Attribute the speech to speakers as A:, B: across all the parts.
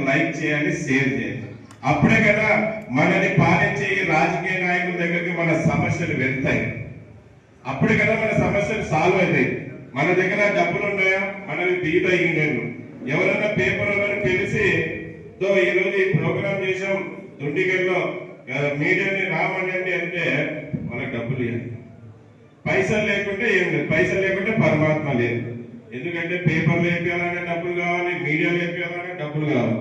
A: Like చేయాలి, share చేయాలి. అప్పుడే కదా మనని పాలించే ఈ రాజకీయ నాయకుల దగ్గరికి మన సమస్యలు వెళ్తాయి. అప్పుడే కదా మన సమస్యలు సాల్వ్ అవుతాయి. మన దగ్గర డబ్బులు ఉన్నాయా, మనవి బీద యూనియన్లు ఎవరైనా పేపర్ తెలిసి ఈ రోజు ఈ ప్రోగ్రామ్ చేసాం దుండిగల్లో మీడియాని రామనండి అంటే మనకు డబ్బులు ఇవ్వాలి. పైసలు లేకుంటే ఏం లేదు, పైసలు లేకుంటే పరమాత్మ లేదు. ఎందుకంటే పేపర్లు వేపించాలనే డబ్బులు కావాలి, మీడియాలు వేపించాలనే డబ్బులు కావాలి.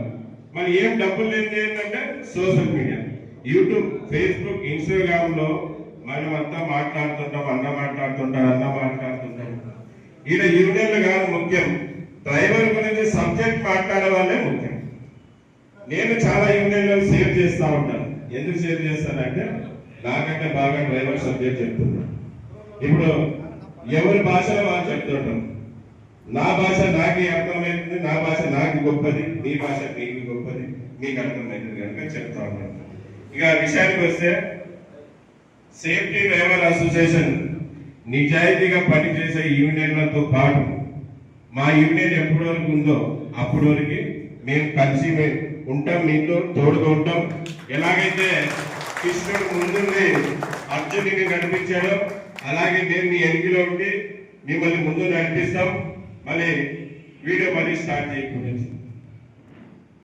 A: మరి ఏం డబ్బులు లేదు ఏంటంటే social media, YouTube, Facebook, Instagram లో మనం అంతా మాట్లాడుతుంటాం, అన్న మాట్లాడుతుంటాం. ఈయన యూనియన్లు కాదు ముఖ్యం, డ్రైవర్ గురించి సబ్జెక్ట్ మాట్లాడే వాళ్ళే ముఖ్యం. నేను చాలా యూనియన్లు షేర్ చేస్తూ ఉంటాను. ఎందుకు షేర్ చేస్తానంటే నాకంటే బాగా డ్రైవర్ సబ్జెక్ట్ చెప్తున్నాను. ఇప్పుడు ఎవరి భాషలో వాళ్ళు చెప్తుంటాం. నా భాష నాకే అర్థమవుతుంది, నా భాష నాకు గొప్పది, మీ భాష మీకు గొప్పది, మీకు అర్థమవుతుంది కనుక చెప్తా ఉన్నాను. ఇక విషయానికి వస్తే సేఫ్టీ డ్రైవర్ అసోసియేషన్ నిజాయితీగా పనిచేసే యూనియన్లతో పాటు మా యూనియన్ ఎప్పటి వరకు ఉందో అప్పటి వరకు మేము కలిసి ఉంటాం, మీతో తోడుగా ఉంటాం. ఎలాగైతే కృష్ణుడు ముందుండి అర్జునుడిని నడిపించాడో అలాగే నేను మీ ఎన్నికలో ఉండి మిమ్మల్ని ముందు నడిపిస్తాం. మళ్ళీ వీడియో మళ్ళీ స్టార్ట్ చేయకుండా